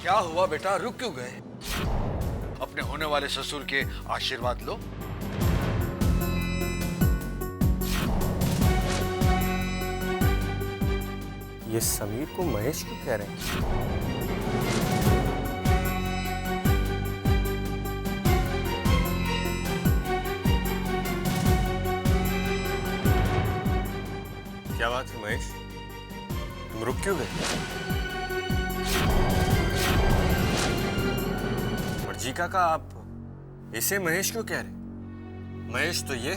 क्या हुआ बेटा, रुक क्यों गए? अपने होने वाले ससुर के आशीर्वाद लो। ये समीर को महेश क्यों कह रहे हैं? क्या बात है महेश, तुम रुक क्यों गए? और जी काका, आप इसे महेश क्यों कह रहे? महेश तो ये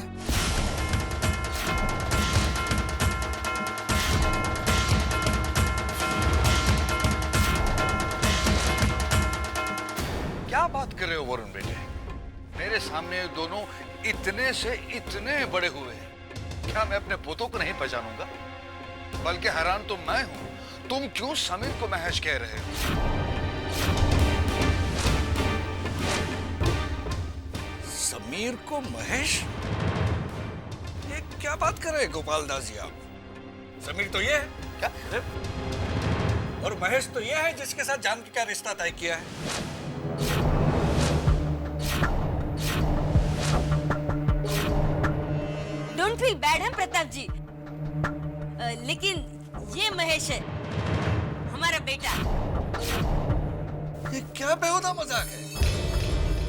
क्या बात कर रहे हो वरुण बेटे? मेरे सामने ये दोनों इतने से इतने बड़े हुए हैं, क्या मैं अपने पोतों को नहीं पहचानूंगा? बल्कि हैरान तो मैं हूं, तुम क्यों समीर को महेश कह रहे हो? समीर को महेश? ये क्या बात कर रहे हैं गोपाल दास जी आप? समीर तो ये है क्या? और महेश तो ये है जिसके साथ जानकी का रिश्ता तय किया है। डोंट फील बैड है प्रताप जी, लेकिन ये महेश है, हमारा बेटा। ये क्या बेहुदा मजाक है?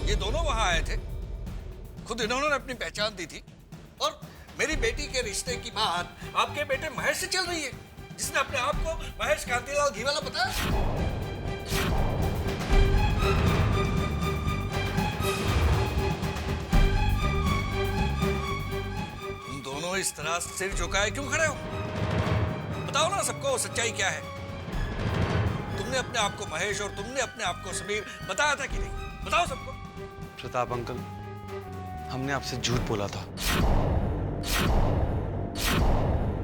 ये दोनों वहां आए थे, खुद इन्होंने अपनी पहचान दी थी, और मेरी बेटी के रिश्ते की बात आपके बेटे महेश से चल रही है, जिसने अपने आप को महेश कांतिलाल घीवाला बताया। इस तरह सिर झुकाए क्यों खड़े हो? बताओ ना सबको सच्चाई क्या है। तुमने अपने आप को महेश और तुमने अपने आप को समीर बताया था कि नहीं? बताओ सबको। प्रताप अंकल, हमने आपसे झूठ बोला था।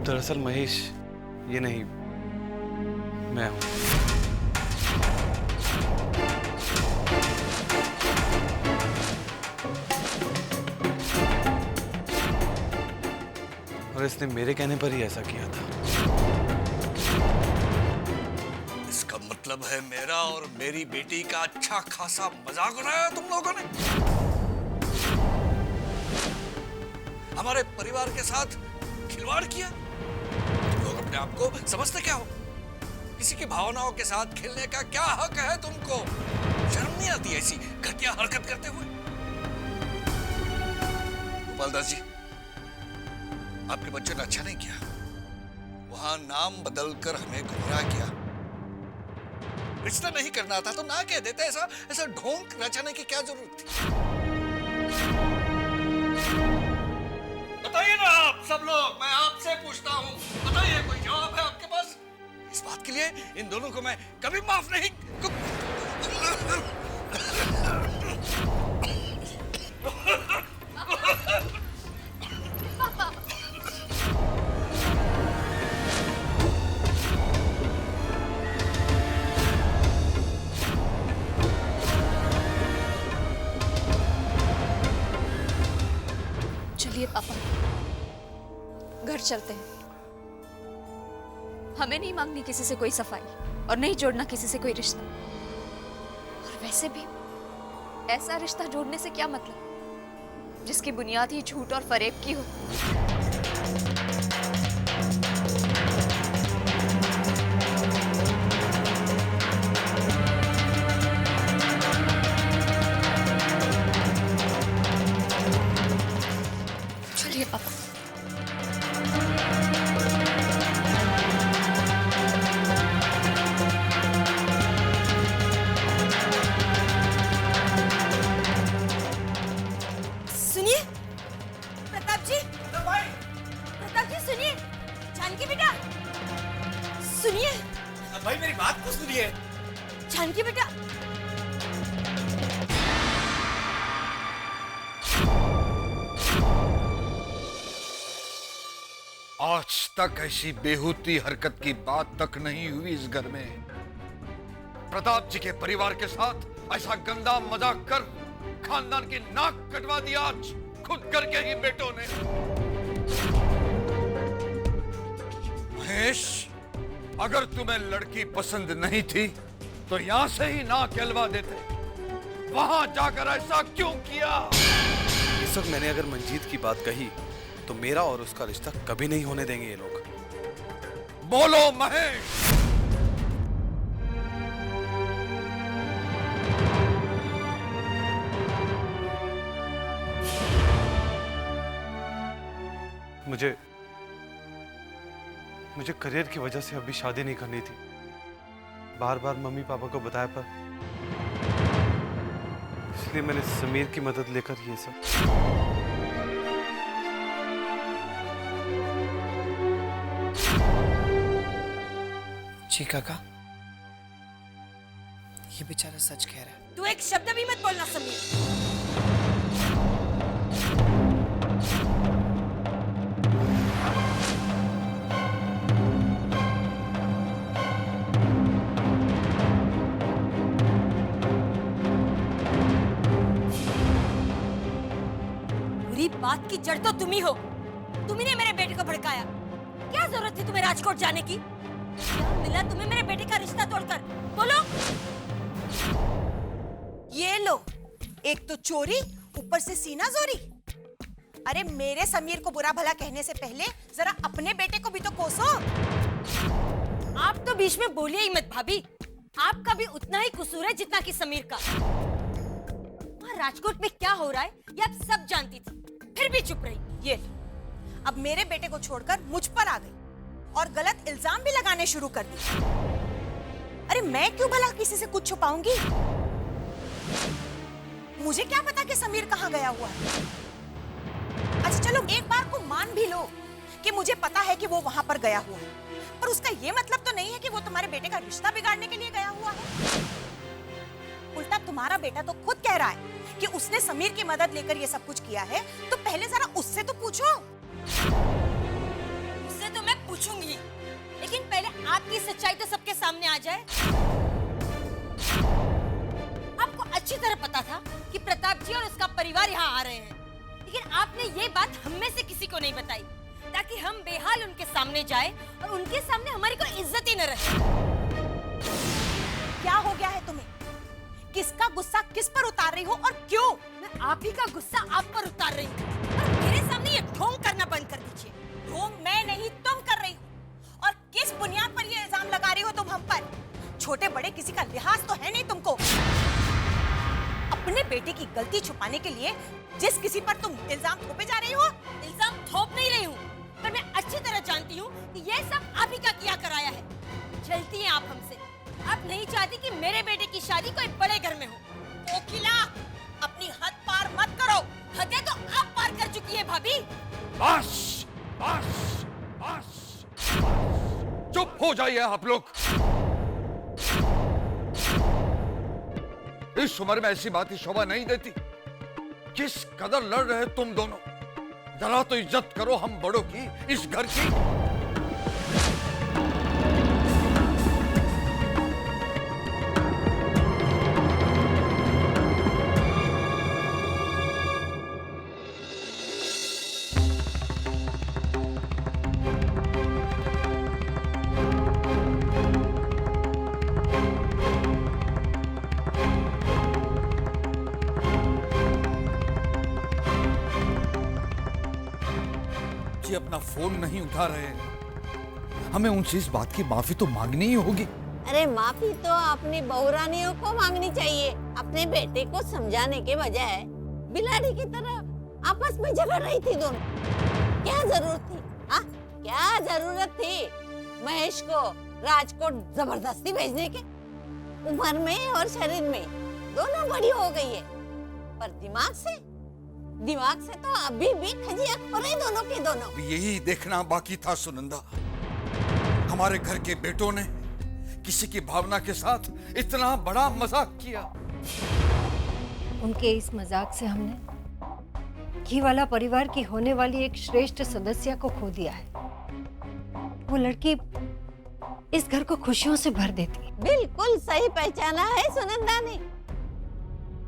दरअसल महेश ये नहीं, मैं हूं। और इसने मेरे कहने पर ही ऐसा किया था। इसका मतलब है मेरा और मेरी बेटी का अच्छा खासा मजाक उड़ाया तुम लोगों ने। हमारे परिवार के साथ खिलवाड़ किया। तुम लोग अपने आप को समझते क्या हो? किसी की भावनाओं के साथ खेलने का क्या हक है तुमको? शर्म नहीं आती ऐसी घटिया हरकत करते हुए? गोपाल दास जी, आपके बच्चों ने अच्छा नहीं किया। वहां नाम बदलकर हमें गुमराह किया। रिश्ता नहीं करना था तो ना कह देते। ऐसा ढोंग रचाने की क्या जरूरत थी? बताइए ना आप सब लोग, मैं आपसे पूछता हूं, बताइए कोई जवाब है आपके पास? इस बात के लिए इन दोनों को मैं कभी माफ नहीं। चलिए पापा, घर चलते हैं। हमें नहीं मांगनी किसी से कोई सफाई और नहीं जोड़ना किसी से कोई रिश्ता। और वैसे भी ऐसा रिश्ता जोड़ने से क्या मतलब जिसकी बुनियाद ही झूठ और फरेब की हो। चलिए पापा। सुनिए प्रताप जी, प्रताप जी सुनिए। जानकी बेटा सुनिए। भाई मेरी बात तो सुनिए। जानकी बेटा, आज तक ऐसी बेहूती हरकत की बात तक नहीं हुई इस घर में। प्रताप जी के परिवार के साथ ऐसा गंदा मजाक कर खानदान की नाक कटवा दिया आज खुद करके ही बेटों ने। महेश, अगर तुम्हें लड़की पसंद नहीं थी तो यहां से ही ना कहलवा देते, वहां जाकर ऐसा क्यों किया? इस वक्त मैंने अगर मंजीत की बात कही तो मेरा और उसका रिश्ता कभी नहीं होने देंगे ये लोग। बोलो महेश। मुझे करियर की वजह से अभी शादी नहीं करनी थी। बार बार मम्मी पापा को बताया पर इसलिए मैंने समीर की मदद लेकर ये सब। जी काका, ये बेचारा सच कह रहा है। तू एक शब्द भी मत बोलना समीर। बुरी बात की जड़ तो तुम ही हो। तुम्ही ने मेरे बेटे को भड़काया। क्या जरूरत थी तुम्हें राजकोट जाने की? क्या मिला तुम्हें मेरे बेटे का रिश्ता तोड़कर? बोलो। ये लो, एक तो चोरी, ऊपर से सीना जोरी। अरे मेरे समीर को बुरा भला कहने से पहले जरा अपने बेटे को भी तो कोसो। आप तो बीच में बोलिए ही मत भाभी। आपका भी उतना ही कसूर है जितना कि समीर का। वहाँ राजकोट में क्या हो रहा है ये आप सब जानती थी, फिर भी चुप रही। ये अब मेरे बेटे को छोड़कर मुझ पर आ गई और गलत इल्जाम भी लगाने शुरू कर दिए। अरे मैं क्यों भला किसी से कुछ छुपाऊंगी? मुझे क्या पता कि समीर कहाँ गया हुआ है। अच्छा चलो एक बार को मान भी लो कि मुझे पता है कि वो वहां पर गया हुआ है, पर उसका ये मतलब तो नहीं है कि वो तुम्हारे बेटे का रिश्ता बिगाड़ने के लिए गया हुआ है। उल्टा तुम्हारा बेटा तो खुद कह रहा है कि उसने समीर की मदद लेकर ये सब कुछ किया है, तो पहले जरा उससे तो पूछो। उससे तो मैं पूछूंगी, लेकिन पहले आपकी सच्चाई तो सबके सामने आ जाए। आपको अच्छी तरह पता था कि प्रताप जी और उसका परिवार यहाँ आ रहे हैं, लेकिन आपने ये बात हम में से किसी को नहीं बताई, ताकि हम बेहाल उनके सामने जाए और उनके सामने हमारी कोई इज्जत ही न रहे। क्या हो गया है तुम्हें? किसका गुस्सा किस पर उतार रही हो और क्यों? मैं आप ही का गुस्सा आप पर उतार रही हूँ और मेरे सामने ये ढोंग करना बंद कर दीजिए। ढोंग मैं नहीं तुम कर रही हो। और किस बुनियाद पर ये इल्जाम लगा रही हो तुम हम पर? छोटे बड़े किसी का लिहाज तो है नहीं तुमको। अपने बेटे की गलती छुपाने के लिए जिस किसी पर तुम इल्जाम थोपे जा रही हो। इल्जाम थोप नहीं रही हूँ, पर मैं अच्छी तरह जानती हूँ कि ये सब आप ही का किया कराया है। जलती हैं आप हमसे। आप नहीं चाहती कि मेरे बेटे की शादी कोई बड़े घर में हो। कोकिला, अपनी हद पार मत करो। हदें तो आप पार कर चुकी है भाभी। बस बस बस, चुप हो जाइए आप लोग। इस उम्र में ऐसी बात की शोभा नहीं देती। किस कदर लड़ रहे तुम दोनों। जरा तो इज्जत करो हम बड़ों की, इस घर की। अपना फोन नहीं उठा रहे, हमें उनसे इस बात की माफी तो मांगनी ही होगी। अरे माफी तो अपनी बहुरानियों को मांगनी चाहिए, अपने बेटे को समझाने के बजाय बिलाड़ी की तरह आपस में झगड़ रही थी दोनों। क्या जरूरत थी? हाँ, क्या जरूरत थी महेश को राजकोट जबरदस्ती भेजने के? उम्र में और शरीर में दोनों बड़ी हो गई है, पर दिमाग से तो अभी भी खजिया खोरे दोनों के दोनों। यही देखना बाकी था सुनंदा। हमारे घर के बेटों ने किसी की भावना के साथ इतना बड़ा मजाक किया। उनके इस मजाक से हमने घी वाला परिवार की होने वाली एक श्रेष्ठ सदस्य को खो दिया है। वो लड़की इस घर को खुशियों से भर देती है। बिल्कुल सही पहचाना है सुनंदा ने।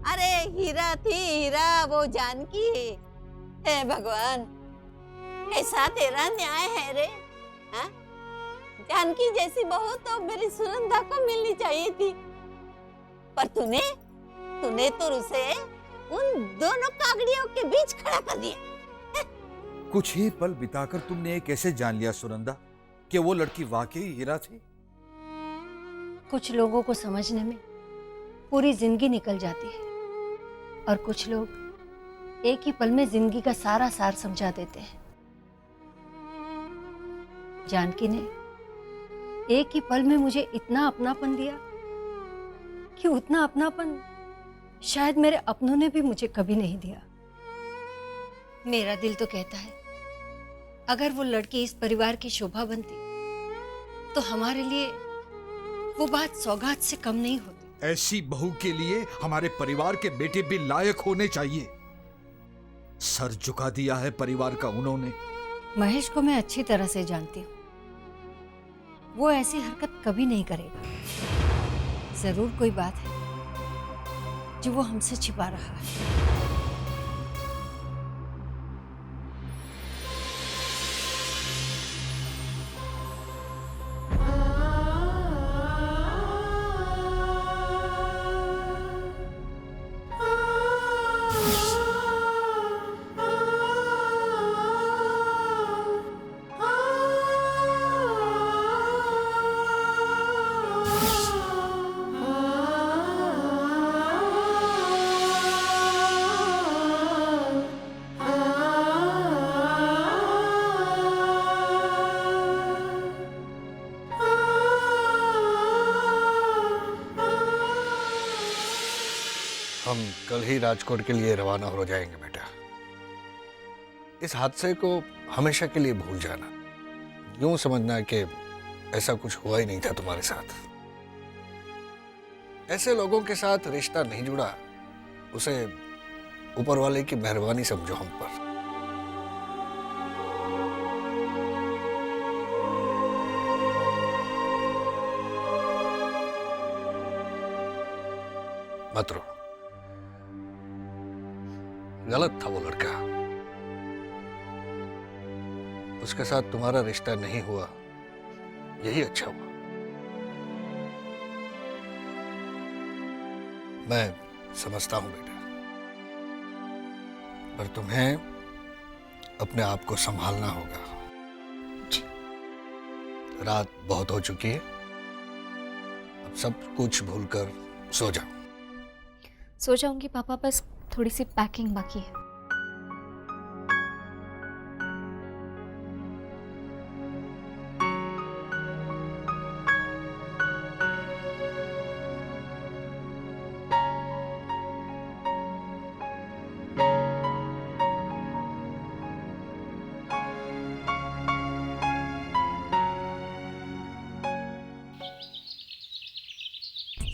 अरे हीरा थी हीरा वो जानकी। हे भगवान, कैसा तेरा न्याय है रे। हाँ? जानकी जैसी बहू तो मेरी सुनंदा को मिलनी चाहिए थी। तूने तूने तो उसे उन दोनों कागड़ियों के बीच खड़ा कर दिया। कुछ ही पल बिताकर तुमने ये कैसे जान लिया सुनंदा कि वो लड़की वाकई हीरा थी? कुछ लोगों को समझने में पूरी जिंदगी निकल जाती है और कुछ लोग एक ही पल में जिंदगी का सारा सार समझा देते हैं। जानकी ने एक ही पल में मुझे इतना अपनापन दिया कि उतना अपनापन शायद मेरे अपनों ने भी मुझे कभी नहीं दिया। मेरा दिल तो कहता है अगर वो लड़की इस परिवार की शोभा बनती तो हमारे लिए वो बात सौगात से कम नहीं होती। ऐसी बहू के लिए हमारे परिवार के बेटे भी लायक होने चाहिए। सर झुका दिया है परिवार का उन्होंने। महेश को मैं अच्छी तरह से जानती हूँ, वो ऐसी हरकत कभी नहीं करेगा। जरूर कोई बात है जो वो हमसे छिपा रहा है। हम कल ही राजकोट के लिए रवाना हो जाएंगे बेटा। इस हादसे को हमेशा के लिए भूल जाना। यूं समझना कि ऐसा कुछ हुआ ही नहीं था तुम्हारे साथ। ऐसे लोगों के साथ रिश्ता नहीं जुड़ा, उसे ऊपर वाले की मेहरबानी समझो हम पर। मत रो, गलत था वो लड़का। उसके साथ तुम्हारा रिश्ता नहीं हुआ, यही अच्छा हुआ। मैं समझता हूं बेटा, पर तुम्हें अपने आप को संभालना होगा। रात बहुत हो चुकी है, अब सब कुछ भूलकर सो जाओ। सो जाऊंगी पापा, बस थोड़ी सी पैकिंग बाकी है।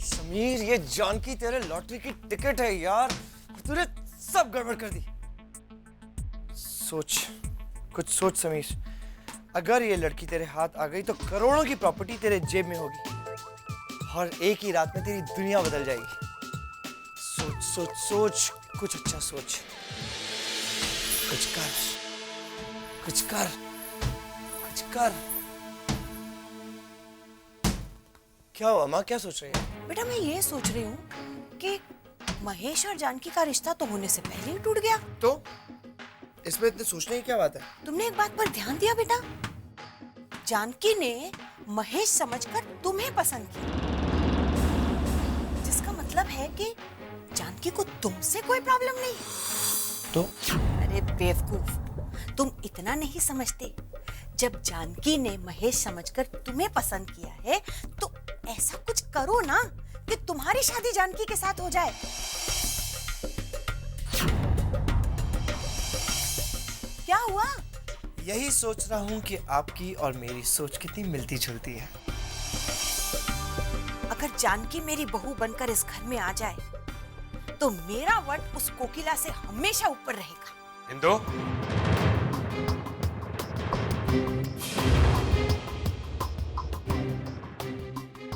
समीर, ये जानकी तेरे लॉटरी की टिकट है यार, तूने सब गड़बड़ कर दी। सोच, कुछ सोच समीर। अगर ये लड़की तेरे हाथ आ गई तो करोड़ों की प्रॉपर्टी तेरे जेब में होगी और एक ही रात में तेरी दुनिया बदल जाएगी। सोच सोच सोच, कुछ अच्छा सोच। कुछ कर, कुछ कर, कुछ कर। क्या हुआ माँ, क्या सोच रही है? बेटा मैं ये सोच रही हूँ कि महेश और जानकी का रिश्ता तो होने से पहले ही टूट गया। तो इसमें इतने सोचने की क्या बात है? तुमने एक बात पर ध्यान दिया बेटा? जानकी ने महेश समझकर तुम्हें पसंद किया, जिसका मतलब है कि जानकी को तुमसे कोई प्रॉब्लम नहीं। तो अरे बेवकूफ, तुम इतना नहीं समझते। जब जानकी ने महेश समझकर तुम्हें पसंद किया है तो ऐसा कुछ करो ना कि तुम्हारी शादी जानकी के साथ हो जाए। क्या हुआ? यही सोच रहा हूँ कि आपकी और मेरी सोच कितनी मिलती जुलती है। अगर जानकी मेरी बहू बनकर इस घर में आ जाए तो मेरा वट उस कोकिला से हमेशा ऊपर रहेगा। इंदो,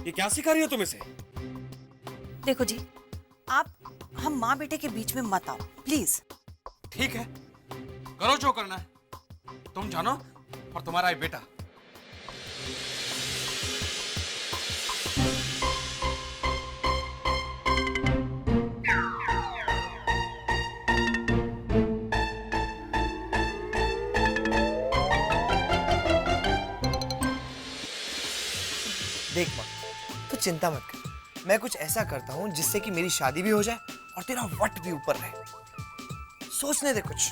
ये क्या सिखा रही हो तुम इसे? देखो जी, आप हम माँ बेटे के बीच में मत आओ प्लीज। ठीक है, करो जो करना है, तुम जानो और तुम्हारा ये बेटा। चिंता मत कर, मैं कुछ ऐसा करता हूँ जिससे कि मेरी शादी भी हो जाए और तेरा वट भी ऊपर रहे। सोचने दे कुछ।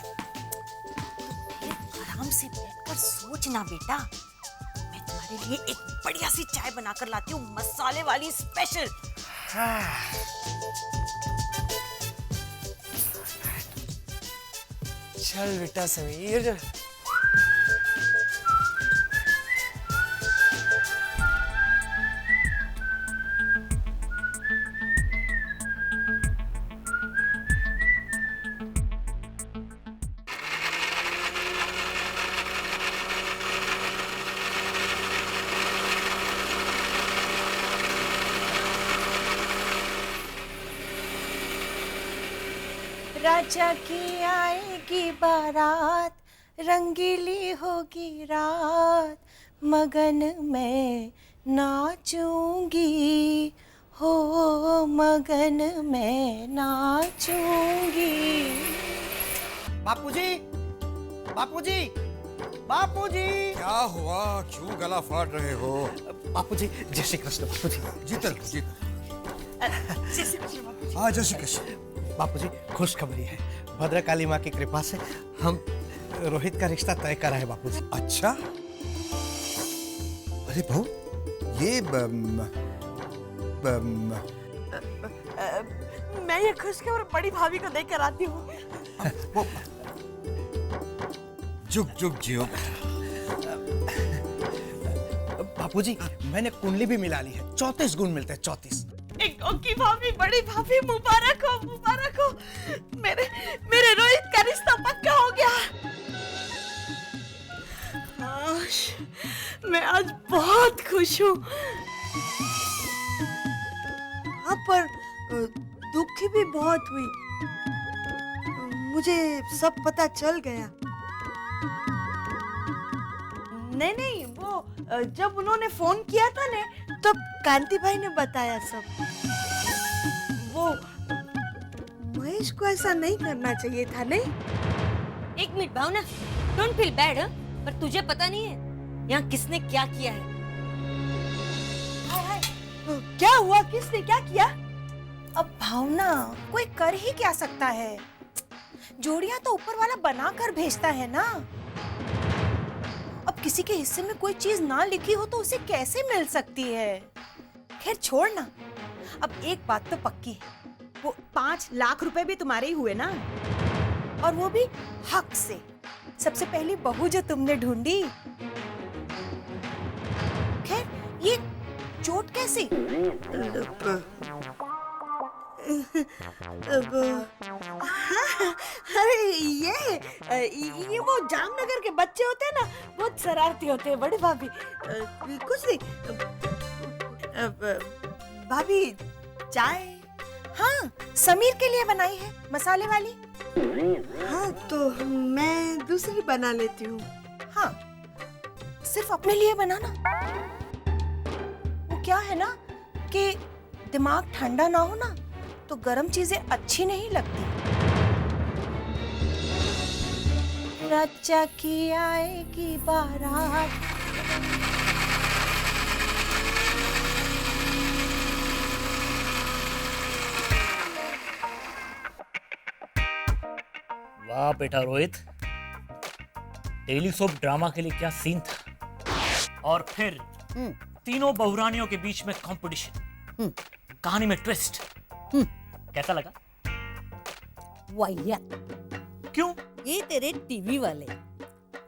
आराम से बैठकर सोचना बेटा। मैं तुम्हारे लिए एक बढ़िया सी चाय बनाकर लाती हूँ, मसाले वाली स्पेशल। चल बेटा समीर। राजा की आएगी बारात, रंगीली होगी रात, मगन में नाचूंगी, हो मगन में नाचूंगी। बापूजी, बापूजी, बापूजी। क्या हुआ, क्यों गला फाड़ रहे हो? बापूजी जय श्री कृष्ण। बापूजी जीतल जीतल। हाँ जय श्री कृष्ण। बापूजी खुशखबरी है, भद्रकाली माँ की कृपा से हम रोहित का रिश्ता तय करा है बापूजी। अच्छा, अरे बहू ये मैं ये खुशखबर बड़ी भाभी को देकर आती हूँ। जुग जुग जियो। बापूजी मैंने कुंडली भी मिला ली है, 34 गुण मिलते हैं, 34। की भाभी, बड़ी भाभी, मुबारक हो, मुबारक हो। मेरे रोहित का रिश्ता पक्का हो गया। मैं आज बहुत खुश हूँ। हाँ, पर दुखी भी बहुत हुई। मुझे सब पता चल गया। नहीं, वो जब उन्होंने फोन किया था ने, तब कांति भाई ने बताया सब। वो महेश को ऐसा नहीं करना चाहिए था, नहीं? एक minute Bhavana, don't feel bad, पर तुझे पता नहीं है यहाँ किसने क्या किया है? क्या हुआ, किसने क्या किया? अब भावना कोई कर ही क्या सकता है? जोड़ियां तो ऊपर वाला बना कर भेजता है ना। अब किसी के हिस्से में कोई चीज ना लिखी हो तो उसे कैसे मिल सकती है? खैर छोड़ ना। अब एक बात तो पक्की है, वो 5 लाख रुपए भी तुम्हारे ही हुए ना, और वो भी हक से। सबसे पहली बहू जो तुमने ढूंढी। खैर ये चोट कैसी? अरे ये वो जामनगर के बच्चे होते हैं ना, बहुत शरारती होते हैं बड़े भाभी। कुछ नहीं भाभी, चाय? हाँ, समीर के लिए बनाई है, मसाले वाली। हाँ, तो मैं दूसरी बना लेती हूँ। हाँ, सिर्फ अपने लिए बनाना। वो क्या है ना कि दिमाग ठंडा ना हो ना तो गर्म चीजें अच्छी नहीं लगती। राजा की आएगी बारात। वाह बेटा रोहित, टेलीसोप ड्रामा के लिए क्या सीन था। और फिर तीनों बहुरानियों के बीच में कंपटीशन, कहानी में ट्विस्ट। कैसा लगा? वैया क्यों? ये तेरे टीवी वाले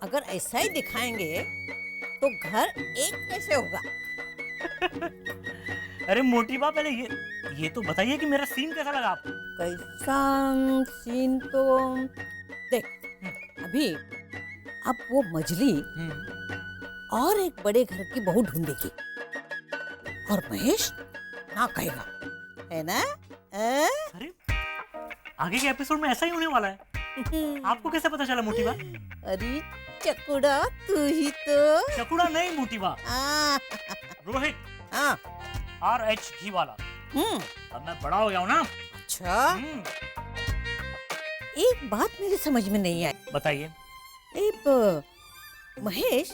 अगर ऐसा ही दिखाएंगे तो घर एक कैसे होगा? अरे मोटी बात, पहले ये तो बताइए कि मेरा सीन कैसा लगा आपको? कैसा सीन तो देख, अभी अब वो मजली और एक बड़े घर की बहू ढूंढेगी और महेश ना कहेगा, है ना? अरे आगे के एपिसोड में ऐसा ही होने वाला है। आपको कैसे पता चला मोटी बात? अरे चकुड़ा, तू ही तो। चकुड़ा नहीं मोटी बात, रोहित। हाँ, RH घी वाला। अब मैं बड़ा हो गया हूँ ना। अच्छा, एक बात मेरी समझ में नहीं आई। बताइए। महेश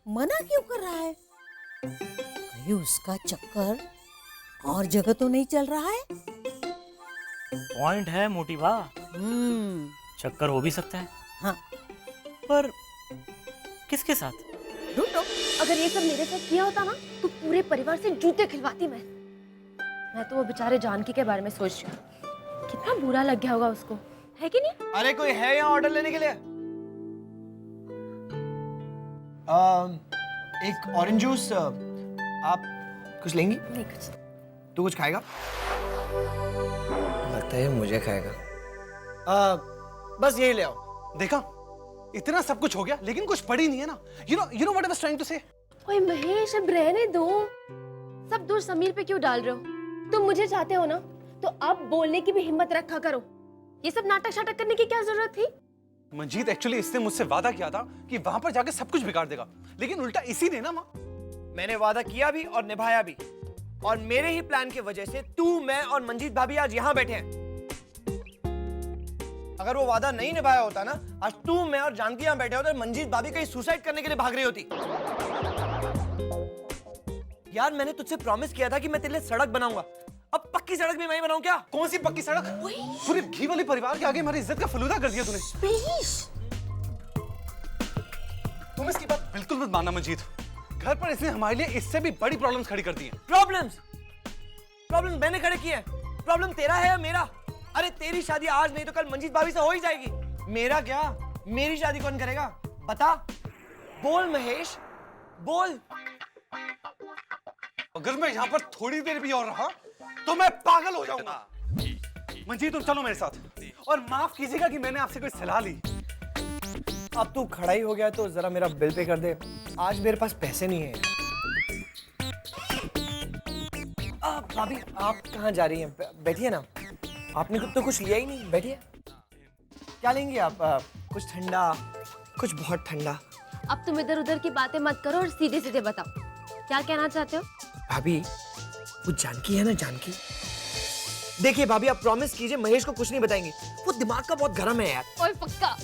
मना क्यों कर रहा है? कहीं उसका चक्कर और जगह तो नहीं चल रहा है? पॉइंट है मोटी बा, चक्कर हो भी सकता है। हाँ। पर किसके साथ? ढूंढो। अगर ये सब मेरे साथ किया होता ना तो पूरे परिवार से जूते खिलवाती मैं। तो वो बेचारे जानकी के बारे में सोच रही हूँ, कितना बुरा लग गया होगा उसको, है कि नहीं? अरे कोई है यहाँ ऑर्डर लेने के लिए? एक ऑरेंज जूस। आप कुछ लेंगी? नहीं कुछ। तू कुछ खाएगा? लगता है मुझे खाएगा। बस यही ले आओ। देखा, इतना सब कुछ हो गया लेकिन कुछ पड़ी नहीं है ना। You know what I was trying to say? ओए महेश, अब रहने दो। सब दोष समीर पे क्यों डाल रहे हो? तुम मुझे चाहते हो ना तो अब बोलने की भी हिम्मत रखा करो। ये सब नाटक शाटक करने की क्या जरूरत थी? मंजीत, एक्चुअली इसने मुझसे वादा किया था कि वहां पर जाके सब कुछ बिगाड़ देगा, लेकिन उल्टा इसी ने ना माँ। मैंने वादा किया भी और निभाया भी, और मेरे ही प्लान की वजह से तू, मैं और मंजीत भाभी आज यहाँ बैठे हैं। अगर वो वादा नहीं निभाया होता ना, आज तू, मैं और जानकी यहाँ बैठे होते, मंजीत भाभी कहीं सुसाइड करने के लिए भाग रही होती। यार मैंने तुझसे प्रॉमिस किया था कि मैं तेरे लिए सड़क बनाऊंगा। अब पक्की सड़क भी मैं ही बनाऊं क्या? कौन सी पक्की सड़क? पूरे घी वाले परिवार के आगे हमारी इज्जत का फलूदा कर दिया तूने। तुम इसकी बात बिल्कुल मत मानना मंजीत। घर पर इसने हमारे लिए इससे भी बड़ी प्रॉब्लम्स खड़ी कर दी हैं। प्रॉब्लम्स मैंने खड़े किए हैं। प्रॉब्लम तेरा है या मेरा? अरे तेरी शादी आज नहीं तो कल मंजीत भाभी से हो ही जाएगी। मेरा क्या? मेरी शादी कौन करेगा? बता, बोल महेश, बोल। अगर मैं यहाँ पर थोड़ी देर भी और रहा तो मैं पागल हो जाऊंगा। मंजीत, तुम चलो मेरे साथ और माफ कीजिएगा कि मैंने आपसे कोई सलाह ली। अब तू खड़ा ही हो गया तो जरा मेरा बिल पे कर दे। आज मेरे पास पैसे नहीं है। भाभी आप कहाँ जा रही हैं? बैठिए ना। आपने तो कुछ लिया ही नहीं, बैठिए। क्या लेंगे आप? कुछ ठंडा, कुछ बहुत ठंडा। अब तुम इधर उधर की बातें मत करो और सीधे सीधे बताओ क्या कहना चाहते हो? भाभी वो जानकी है ना, जानकी। देखिए भाभी, आप प्रॉमिस कीजिए महेश को कुछ नहीं बताएंगे। वो दिमाग का बहुत गरम है यार। ओए पक्का।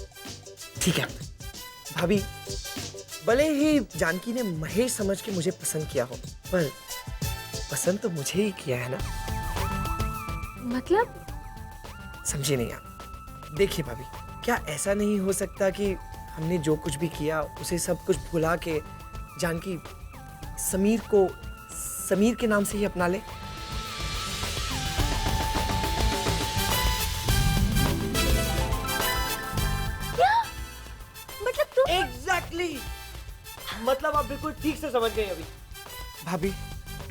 ठीक है भाभी, भले ही जानकी ने महेश समझ के मुझे पसंद किया हो, पर पसंद तो मुझे ही किया है ना। मतलब? समझी नहीं आप। देखिए भाभी, क्या ऐसा नहीं हो सकता कि हमने जो कुछ भी किया उसे सब कुछ भुला के जानकी समीर के नाम से ही अपना ले? क्या मतलब तुम? एग्जैक्टली, मतलब आप बिल्कुल ठीक से समझ गए अभी। भाभी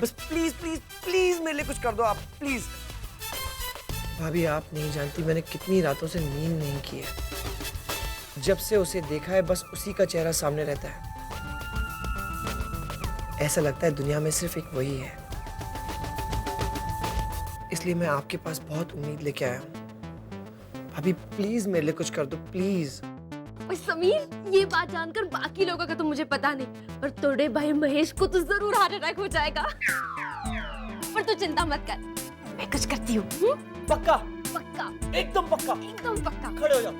बस प्लीज प्लीज प्लीज मेरे लिए कुछ कर दो आप, प्लीज। भाभी आप नहीं जानती मैंने कितनी रातों से नींद नहीं की है। जब से उसे देखा है बस उसी का चेहरा सामने रहता है। ऐसा लगता है दुनिया में सिर्फ एक वही है। इसलिए मैं आपके पास बहुत उम्मीद लेके आया हूँ। भाभी प्लीज मेरे लिए कुछ कर दो, प्लीज। ओए समीर, ये बात जानकर बाकी लोगों का तो मुझे पता नहीं, पर तोड़े भाई महेश को तो जरूर हार्ट अटैक हो जाएगा। पर तू चिंता मत कर, मैं कुछ करती हूँ। पक्का? पक्का, एकदम पक्का। एकदम पक्का। खड़े हो जाओ।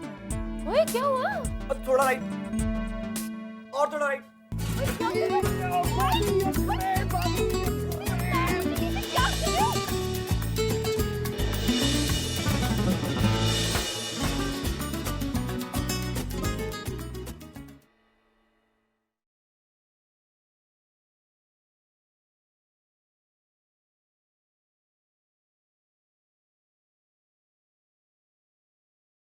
ओए क्या हुआ? अब थोड़ा राइट और थोड़ा राइट।